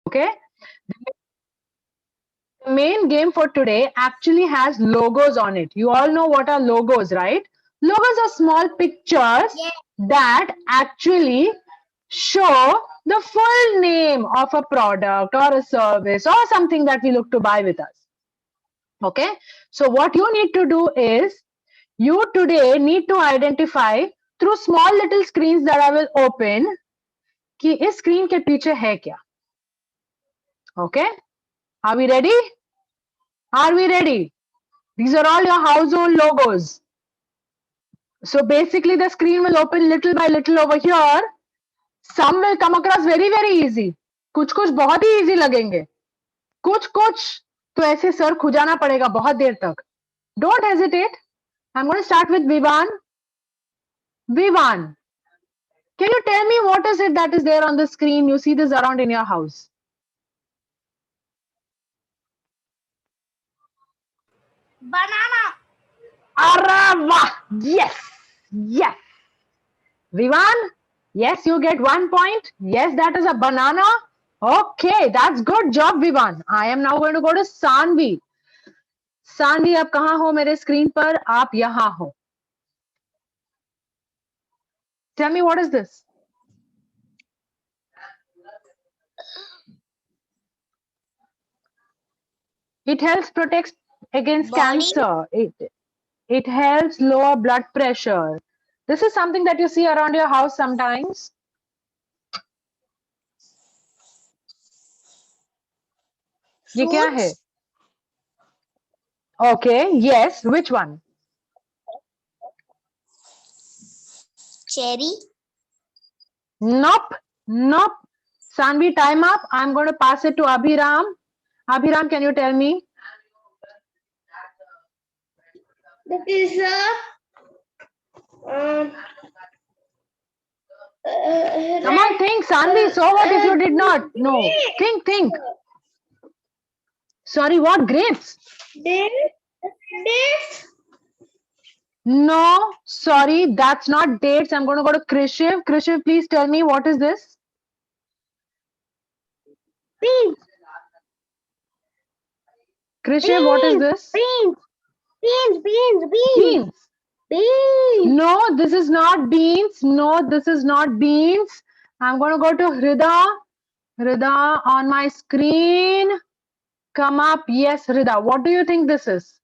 Okay. The main game for today actually has logos on it. You all know what are logos, right? Logos are small pictures that actually show the full name of a product or a service or something that we look to buy with us. Okay. So what you need to do is you today need to identify through small little screens that I will open कि इस screen के पीछे है क्या. Okay. Are we ready? Are we ready? These are all your household logos. So basically the screen will open little by little over here. Some will come across very, very easy. कुछ कुछ बहुत ही easy लगेंगे. कुछ कुछ तो ऐसे sir खुजाना पड़ेगा बहुत देर तक. Don't hesitate. I'm going to start with Vivan. Vivan, can you tell me what is it that is there on the screen? You see this around in your house. Banana. Arava. Yes. Yes. Vivan, yes, you get 1 point. Yes, that is a banana. Okay, that's good job, Vivan. I am now going to go to Sanvi. Sanvi, आप कहाँ हो मेरे screen पर? आप यहाँ हो. Tell me what is this? It helps protect against cancer. It helps lower blood pressure. This is something that you see around your house sometimes. ये क्या है? Okay, yes. Which one? Cherry. Nope. Nope. Sanvi, time up. I'm going to pass it to Abhiram. Abhiram, can you tell me? That is Come on, think, Sanvi. So what if you did not? No. Think. Sorry, what? Grapes? Dates. No, sorry, that's not dates. I'm going to go to Krishiv. Krishiv, please tell me what is this? Beans. Krishiv, what is this? Beans. No, this is not beans. No, this is not beans. I'm going to go to Hrida. Hrida on my screen. Come up. Yes, Hrida. What do you think this is?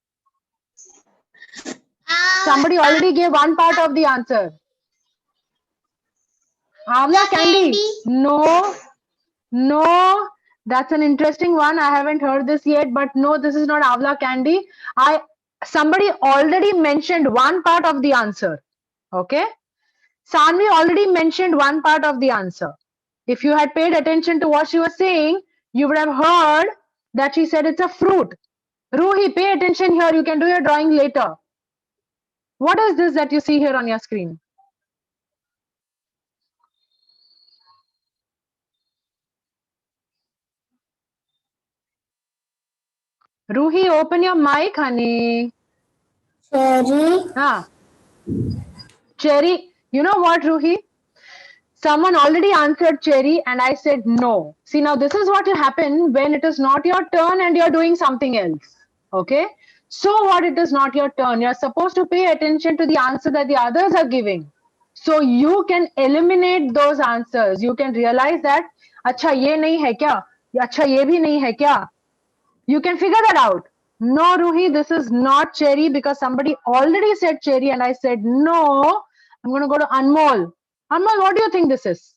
Somebody already gave one part of the answer. Amla candy. No. That's an interesting one. I haven't heard this yet, but no, this is not Avla candy. Somebody already mentioned one part of the answer. Okay. Sanvi already mentioned one part of the answer. If you had paid attention to what she was saying, you would have heard that she said it's a fruit. Ruhi, pay attention here. You can do your drawing later. What is this that you see here on your screen? Ruhi, open your mic, honey. Cherry. Cherry. You know what, Ruhi? Someone already answered cherry and I said no. See, now this is what will happen when it is not your turn and you're doing something else. Okay. So what it is not your turn? You're supposed to pay attention to the answer that the others are giving. So you can eliminate those answers. You can realize that, अच्छा ये नहीं है क्या? अच्छा ये भी नहीं है क्या? You can figure that out. No, Ruhi, this is not cherry because somebody already said cherry and I said no. I'm going to go to Anmol. Anmol, what do you think this is?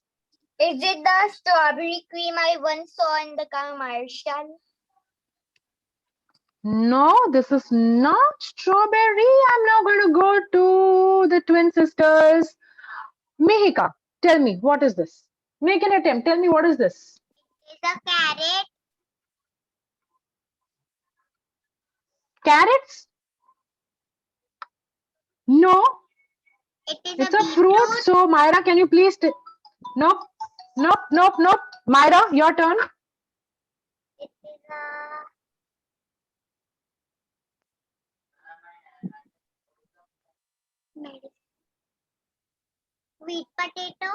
Is it the strawberry cream I once saw in the commercial? No, this is not strawberry. I'm now going to go to the twin sisters. Mihika, tell me, what is this? Make an attempt. Tell me, what is this? It's a carrot. Carrots? No, It's a fruit. So, Myra, can you please? Nope. Myra, your turn. It is a sweet potato.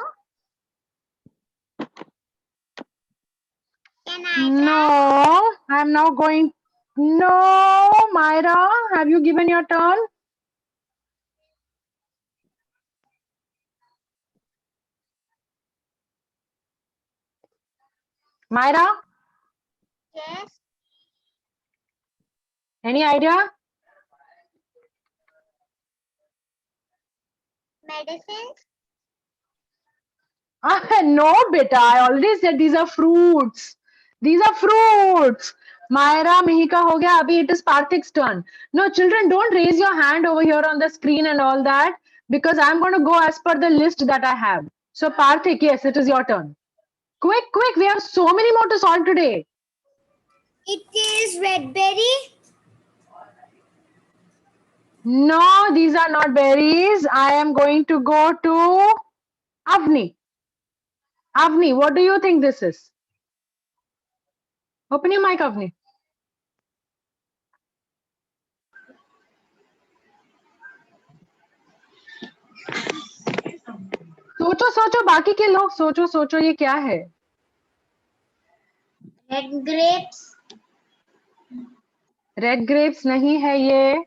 Can I? No, I'm now going. No, Myra, have you given your turn? Myra, Yes. any idea? Medicines. No, beta. I already said these are fruits. These are fruits. Myra, Mihika ho gaya. Abhi it is Parthik's turn. No, children, don't raise your hand over here on the screen and all that because I'm going to go as per the list that I have. So, Parthik, yes, it is your turn. Quick, quick. We have so many more to solve today. It is red berry. No, these are not berries. I am going to go to Avni. Avni, what do you think this is? Open your mic, Avni. सोचो सोचो बाकी के लोग सोचो सोचो ये क्या है Red grapes. रेड ग्रेप्स नहीं है ये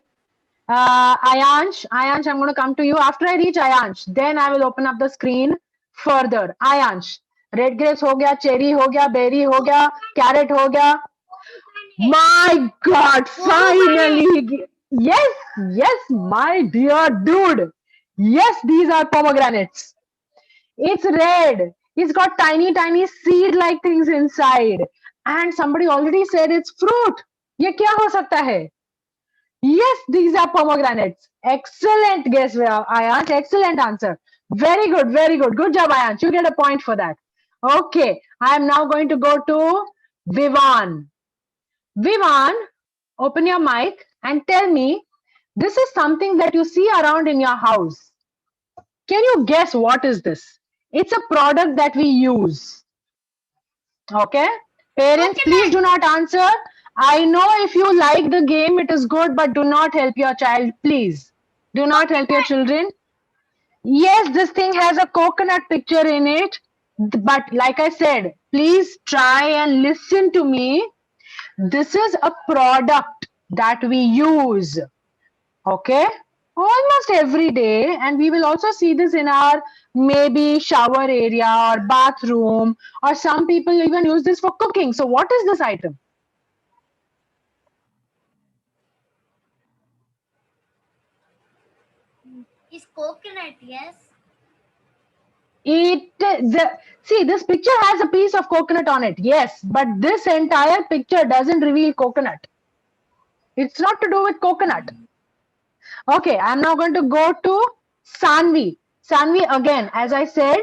Ayansh, I'm going to come to you after I reach Ayansh. Then I will open up the screen further. Ayansh, red grapes हो गया, cherry हो गया, berry हो गया, carrot हो गया. My God, finally! Yes, yes, my dear dude. Yes, these are pomegranates. It's red. It's got tiny, tiny seed-like things inside. And somebody already said it's fruit. ये क्या हो सकता है? Yes, these are pomegranates. Excellent guess, Ayansh. Excellent answer. Very good, very good. Good job, Ayansh. You get a point for that. Okay, I am now going to go to Vivan. Vivan, open your mic and tell me this is something that you see around in your house. Can you guess what is this? It's a product that we use. Okay. Parents, please do not answer. I know if you like the game, it is good, but do not help your child, please. Do not help your children. Yes, this thing has a coconut picture in it, but like I said, please try and listen to me. This is a product that we use. Okay, almost every day, and we will also see this in our maybe shower area or bathroom, or some people even use this for cooking. So what is this item? Is coconut, yes. See, this picture has a piece of coconut on it, yes, but this entire picture doesn't reveal coconut. It's not to do with coconut. Okay, I'm now going to go to Sanvi. Sanvi, again, as I said,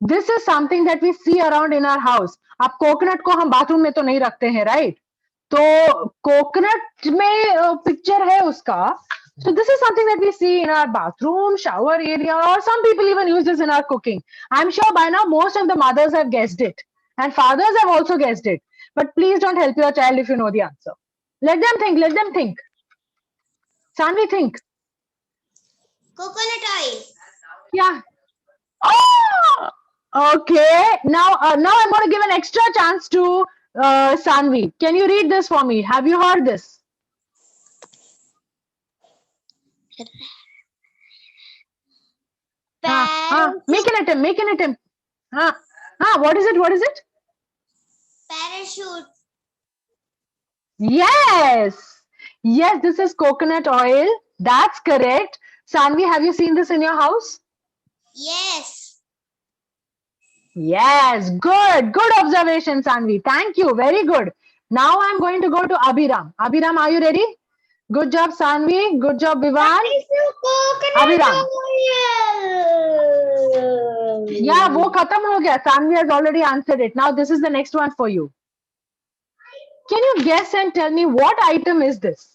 this is something that we see around in our house. अब coconut को हम bathroom में तो नहीं रखते हैं, right? तो coconut में पिक्चर है उसका. So this is something that we see in our bathroom, shower area, or some people even use this in our cooking. I'm sure by now most of the mothers have guessed it, and fathers have also guessed it. But please don't help your child if you know the answer. Let them think. Let them think. Sanvi, think. Coconut oil. Yeah. Oh, okay. Now I'm going to give an extra chance to Sanvi. Can you read this for me? Have you heard this? Make an attempt. Make an attempt. What is it? What is it? Parachute. Yes. Yes, this is coconut oil. That's correct. Sanvi, have you seen this in your house? Yes. Yes. Good. Good observation, Sanvi. Thank you. Very good. Now I'm going to go to Abhiram. Abhiram, are you ready? Good job, Sanvi. Good job, Vivan. Abhiram. Yeah, वो खत्म हो गया. Sanvi has already answered it. Now this is the next one for you. Can you guess and tell me what item is this?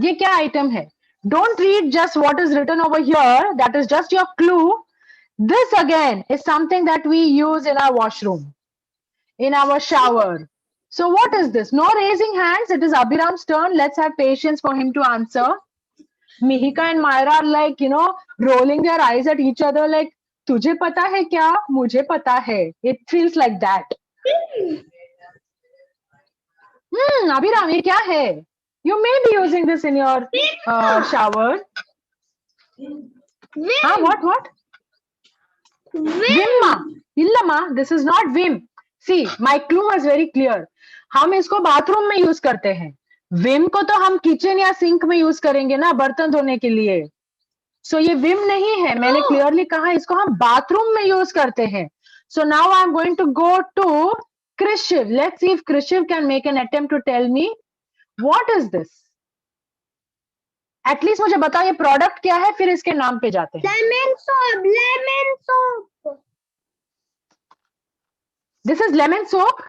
ये क्या item है? Don't read just what is written over here. That is just your clue. This again is something that we use in our washroom, in our shower. So what is this? No raising hands. It is Abhiram's turn. Let's have patience for him to answer. Mihika and Myra are like, rolling their eyes at each other like, तुझे पता है क्या? मुझे पता है. It feels like that. Abhiram, ये क्या है? You may be using this in your shower. Huh? What? Vim ma. Illama, this is not Vim. See, my clue was very clear. हम इसको बाथरूम में यूज करते हैं. विम को तो हम किचन या सिंक में यूज करेंगे ना, बर्तन धोने के लिए. सो ये विम नहीं है. मैंने क्लियरली कहा इसको हम बाथरूम में यूज करते हैं. So now I'm going to go to Krishiv. Let's see if Krishiv can make an attempt to tell me what is this. At least मुझे बताओ ये प्रोडक्ट क्या है, फिर इसके नाम पे जाते हैं. Lemon soap. This is lemon soap.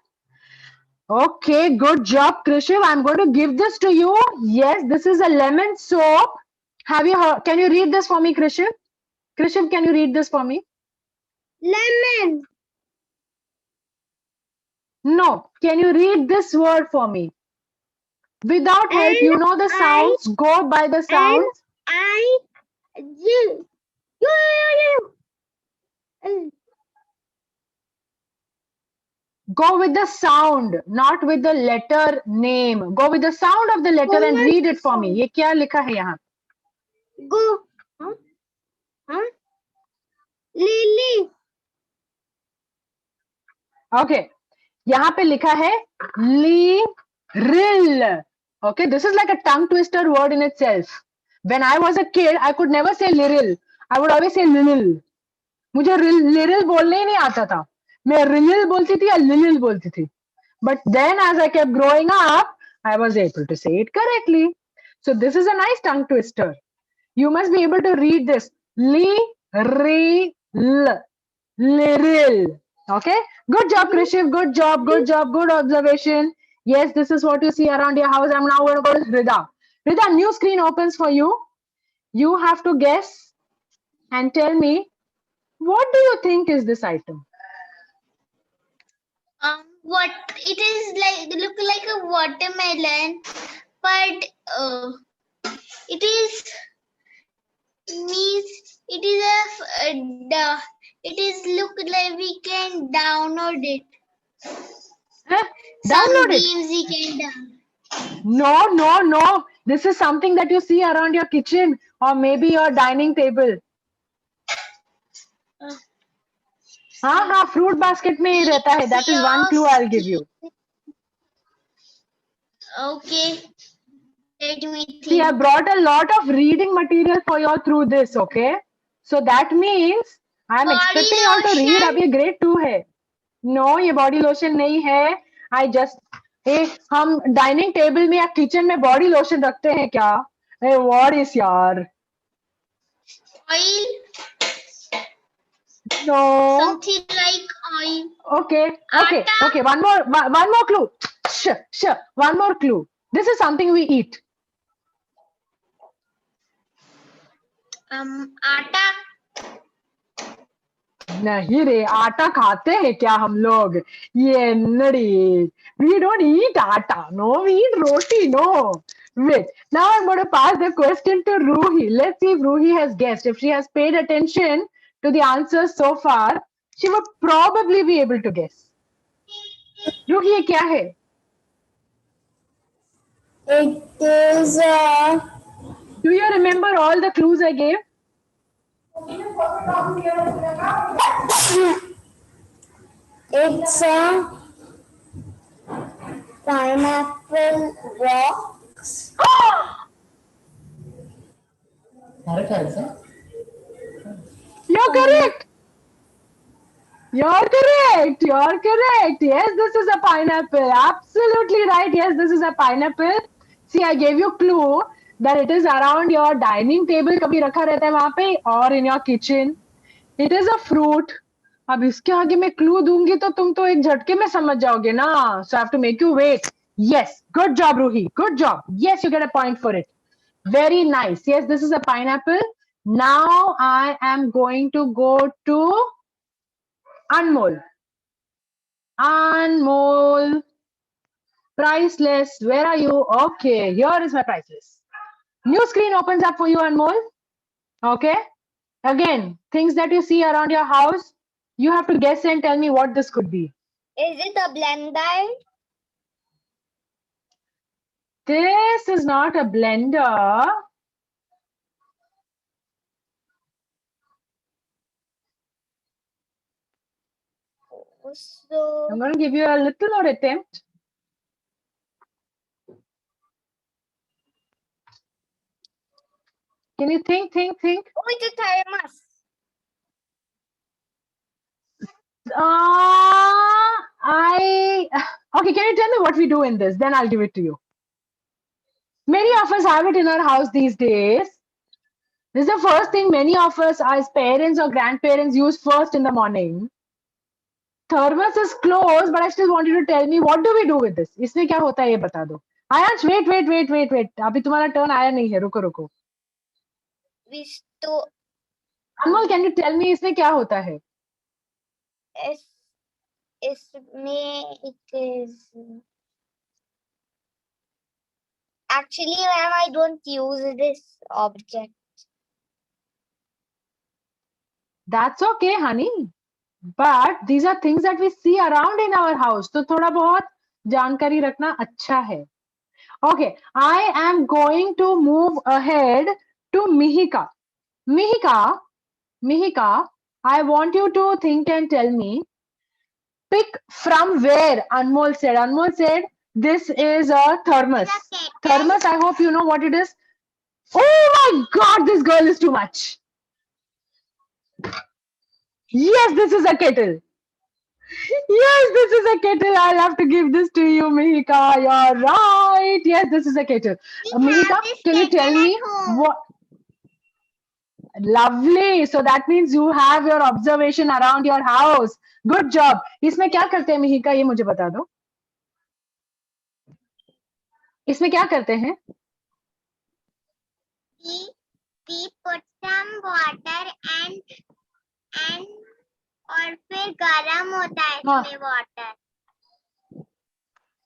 Okay, good job, Krishiv. I'm going to give this to you. Yes, this is a lemon soap. Have you heard? Can you read this for me, Krishiv? Krishiv, can you read this for me? Lemon. No. Can you read this word for me? Without help, you know the sounds. Go by the sounds. Go with the sound, not with the letter name. Go with the sound of the letter and read it for me. ये क्या लिखा है यहाँ? Go. Lily. Okay. यहाँ पे लिखा है Liril. Okay, this is like a tongue twister word in itself. When I was a kid, I could never say Liril. I would always say Lilil. मुझे Liril बोलने ही नहीं आता था. मैं Lilil बोलती थी या Lilil बोलती थी. But then as I kept growing up, I was able to say it correctly. So this is a nice tongue twister. You must be able to read this. Liril. Liril. Okay, good job, Krishiv. Good job. Good observation. Yes, this is what you see around your house. I'm now going to go to Hrida. Hrida, new screen opens for you. You have to guess and tell me, what do you think is this item? What it is like? Look like a watermelon, but it is means it is it is look like we can download it. Huh? Download it. Games we can download. No. This is something that you see around your kitchen or maybe your dining table. हाँ, fruit basket में ही रहता है. That is one clue I'll give you. Okay. Let me think. See, I brought a lot of reading material for you through this, okay? So that means I'm expecting you all to read. अब ये grade 2 है. No, ये body lotion नहीं है. I just हम dining table में या kitchen में body lotion रखते हैं क्या? Hey, what is यार? Oil. No. Something like oil. Okay. One more clue. Sure. One more clue. This is something we eat. आटा. नहीं रे, आटा खाते हैं क्या हम लोग? ये नड़ी. We don't eat आटा. No, we eat roti. No. Wait. Now I'm going to pass the question to Ruhi. Let's see if Ruhi has guessed. If she has paid attention to the answers so far, she would probably be able to guess. Ruhi, ये क्या है? It is Do you remember all the clues I gave? It's a pineapple rocks. You're correct. You're correct. Yes, this is a pineapple. Absolutely right. Yes, this is a pineapple. See, I gave you clue that it is around your dining table. कभी रखा रहता है वहाँ पे, or in your kitchen. It is a fruit. अब इसके आगे मैं clue दूंगी तो तुम तो एक झटके में समझ जाओगे ना. So I have to make you wait. Yes, good job, Ruhi. Good job. Yes, you get a point for it. Very nice. Yes, this is a pineapple. Now I am going to go to Anmol. Priceless. Where are you? Okay, here is my priceless. New screen opens up for you, Anmol. Okay. Again, things that you see around your house, you have to guess and tell me what this could be. Is it a blender? This is not a blender. So I'm going to give you a little more attempt. Can you think? oh, it's a thermos. Okay, can you tell me what we do in this? Then I'll give it to you. Many of us have it in our house these days. This is the first thing many of us as parents or grandparents use first in the morning. Thermos is closed, but I still want you to tell me what do we do with this? इसमें क्या होता है ये बता दो. Ayansh, wait. अभी तुम्हारा turn आया नहीं है. रुको. We store. Anmol, can you tell me इसमें क्या होता है? इसमें it is actually, ma'am, I don't use this object. That's okay, honey. But these are things that we see around in our house. तो थोड़ा बहुत जानकारी रखना अच्छा है. Okay, I am going to move ahead to Mihika. Mihika, I want you to think and tell me, pick from where Anmol said. Anmol said, this is a thermos. Thermos, I hope you know what it is. Oh my God, this girl is too much. Yes, this is a kettle. Yes, this is a kettle. I'll have to give this to you, Mihika. You're right. Yes, this is a kettle. Mihika, can you tell me what? Lovely. So that means you have your observation around your house. Good job. इसमें क्या करते हैं मिहिका ये मुझे बता दो. इसमें क्या करते हैं? We put some water and और फिर गरम होता है इसमें water.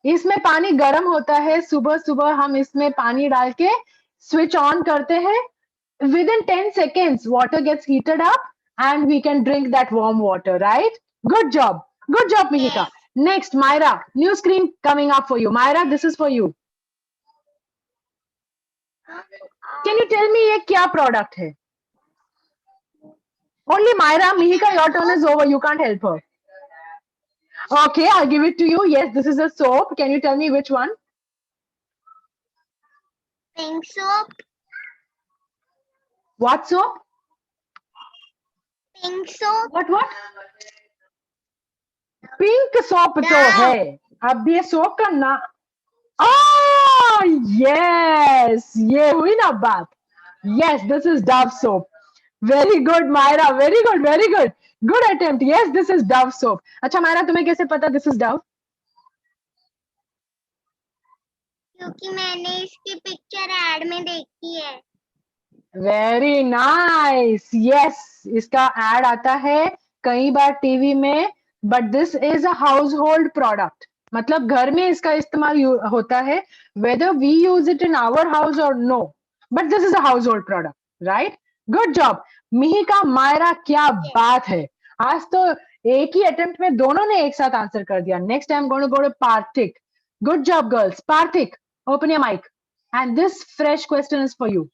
इसमें पानी गर्म होता है. सुबह हम इसमें पानी डाल के स्विच ऑन करते हैं. Within 10 seconds, water gets heated up and we can drink that warm water, right? Good job. Good job, Mihika. Yes. Next, Myra. New screen coming up for you. Myra, this is for you. Can you tell me ये क्या product है? Only Myra. Mihika, your turn is over. You can't help her. Okay, I'll give it to you. Yes, this is a soap. Can you tell me which one? Pink soap. What soap? Pink soap. What? Pink soap तो है. अब ये soap का नाम. Oh, yes. ये हुई ना बात. Yes, this is Dove soap. Very good, Myra. Very good. Good attempt. Yes, this is Dove soap. अच्छा Myra, तुम्हें कैसे पता this is Dove? क्योंकि मैंने इसकी पिक्चर ऐड में देखी है. Very nice. Yes, इसका ad आता है कई बार टीवी में. But this is a household product. मतलब घर में इसका इस्तेमाल होता है. Whether we use it in our house or no. But this is a household product, right? Good job. Mihika, Myra, क्या बात है. आज तो एक ही अटेम्प्ट में दोनों ने एक साथ आंसर कर दिया. Next I'm going to go to Parthik. Good job, girls. Parthik, open your mic. And this fresh question is for you.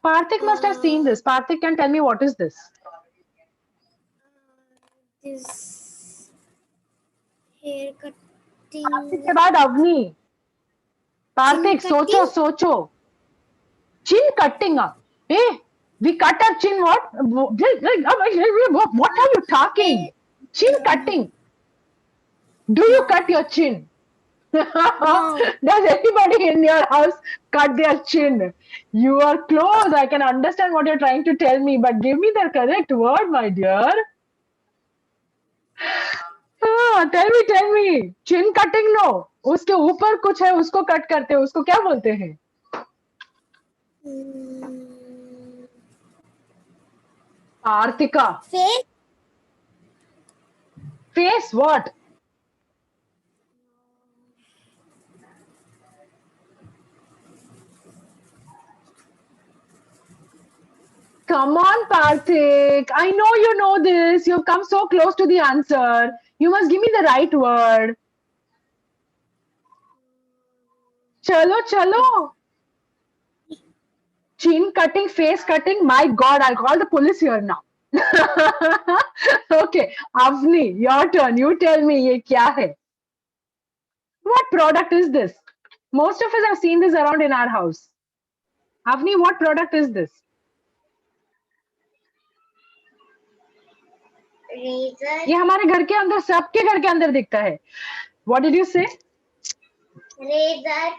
Parthik must have seen this. Parthik can tell me what is this. This hair cutting. Parthik के बाद Avani. Parthik, सोचो. Chin cutting up. Hey, we cut our chin. What? What are you talking? Chin cutting. Do you cut your chin? Does anybody in your house cut their chin? You are close. I can understand what you're trying to tell me, but give me the correct word, my dear. Tell me. Chin cutting no. उसके ऊपर कुछ है उसको cut करते हैं उसको क्या बोलते हैं? Artika. Face what? Come on, Parthik. I know you know this. You've come so close to the answer. You must give me the right word. चलो चलो. Chin cutting, face cutting. My God, I'll call the police here now. Okay, Avni, your turn. You tell me ये क्या है? What product is this? Most of us have seen this around in our house. Avni, what product is this? Razor. ये हमारे घर के अंदर, सबके घर के अंदर दिखता है. What did you say? Razor.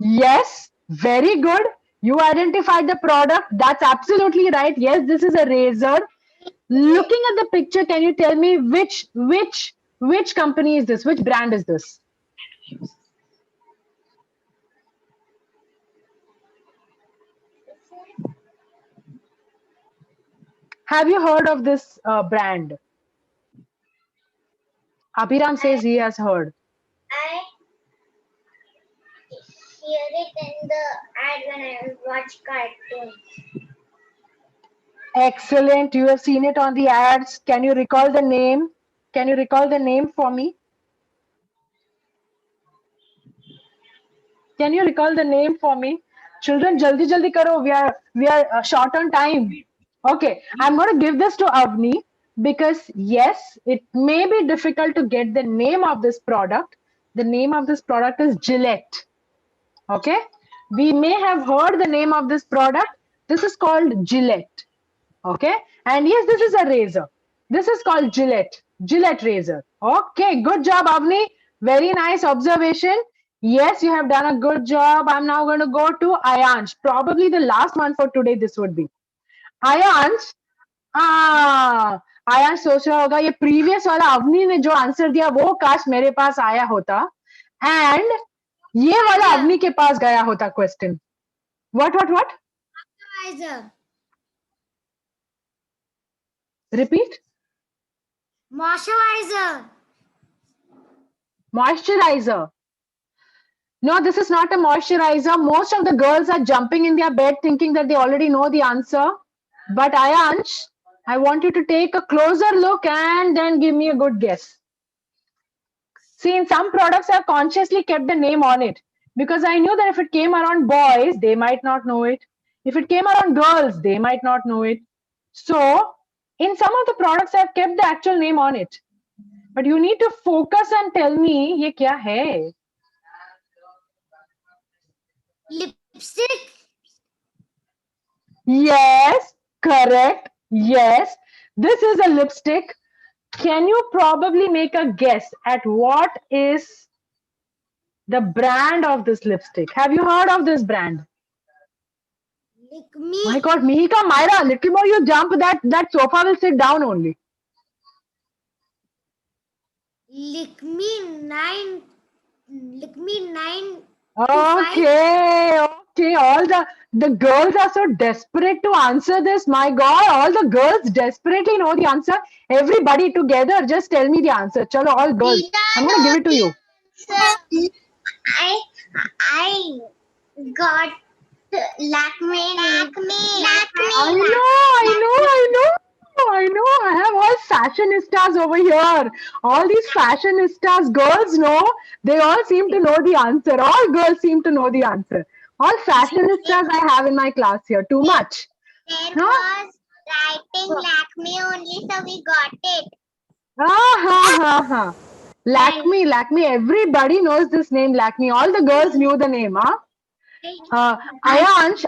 Yes, very good. You identified the product. That's absolutely right. Yes, this is a razor. Looking at the picture, can you tell me which company is this? Which brand is this? Have you heard of this brand? Abhiram says he has heard. I hear it in the ad when I watch cartoons. Excellent. You have seen it on the ads. Can you recall the name? Can you recall the name for me? Can you recall the name for me? Children, jaldi jaldi karo. We are short on time. Okay, I'm going to give this to Avni because yes, it may be difficult to get the name of this product. The name of this product is Gillette. Okay, we may have heard the name of this product. This is called Gillette. Okay, and yes, this is a razor. This is called Gillette razor. Okay, good job, Avni. Very nice observation. Yes, you have done a good job. I'm now going to go to Ayansh. Probably the last one for today, this would be. Aayansh Aayansh सोच रहा होगा ये previous वाला अवनी ने जो answer दिया वो काश मेरे पास आया होता एंड ये वाला अवनी के पास गया होता question. What? Moisturizer. Repeat. Moisturizer. Moisturizer. No, this is not a moisturizer. Most of the girls are jumping in their bed thinking that they already know the answer. But Ayansh, I want you to take a closer look and then give me a good guess. See, in some products, I've consciously kept the name on it because I knew that if it came around boys, they might not know it. If it came around girls, they might not know it. So, in some of the products, I've kept the actual name on it. But you need to focus and tell me, ये क्या है? Lipstick. Yes, correct. Yes, this is a lipstick. Can you probably make a guess at what is the brand of this lipstick? Have you heard of this brand? Lick me. My God, Mihika, Myra, little more you jump, that sofa will sit down only. Lick me 9. Lick me 9. Okay. All the girls are so desperate to answer this. My God, all the girls desperately know the answer. Everybody together, just tell me the answer. Chalo, all girls. I'm going to give it to you. I got Lakme. I know. I have all fashionistas over here. All these fashionistas, girls know. They all seem to know the answer. All girls seem to know the answer. All fashionistas I have in my class here. Too much. There No? was writing Lakme only, so we got it. Lakme. Everybody knows this name, Lakme. All the girls knew the name, huh? Ayansh,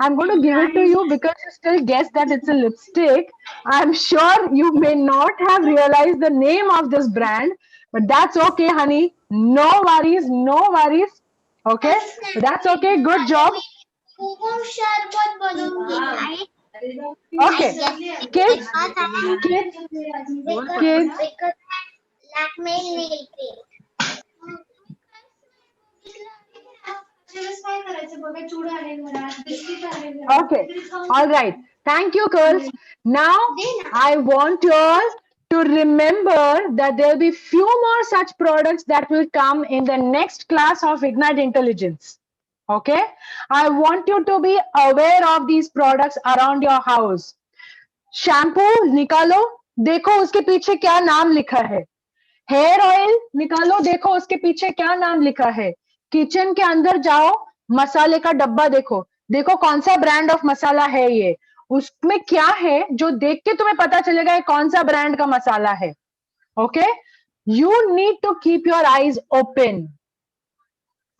I'm going to give it to you because you still guess that it's a lipstick. I'm sure you may not have realized the name of this brand, but that's okay, honey. No worries. Okay, that's okay. Good job. Okay, kids. Lakme nail paint. Okay, all right. Thank you, girls. Now, I want you all to remember that there will be few more such products that will come in the next class of Ignite Intelligence. Okay, I want you to be aware of these products around your house. Shampoo निकालो, देखो उसके पीछे क्या नाम लिखा है. Hair oil निकालो, देखो उसके पीछे क्या नाम लिखा है। किचन के अंदर जाओ, मसाले का डब्बा देखो, देखो कौन सा ब्रांड ऑफ मसाला है ये, उसमें क्या है जो देख के तुम्हें पता चलेगा ये कौन सा ब्रांड का मसाला है। Okay, you need to keep your eyes open.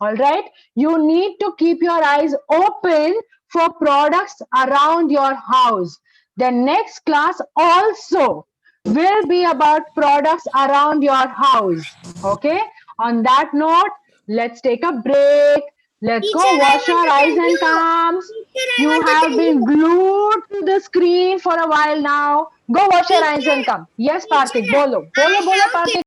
All right, you need to keep your eyes open for products around your house. The next class also will be about products around your house. Okay, on that note, let's take a break. Let's go Teacher, I wash want our to eyes tell and you. thumbs. Teacher, I You want to have tell been you. glued to the screen for a while now. Go wash your eyes Teacher, and come. Yes, teacher, Parthik, bolo. I Bolo, bolo, have Parthik.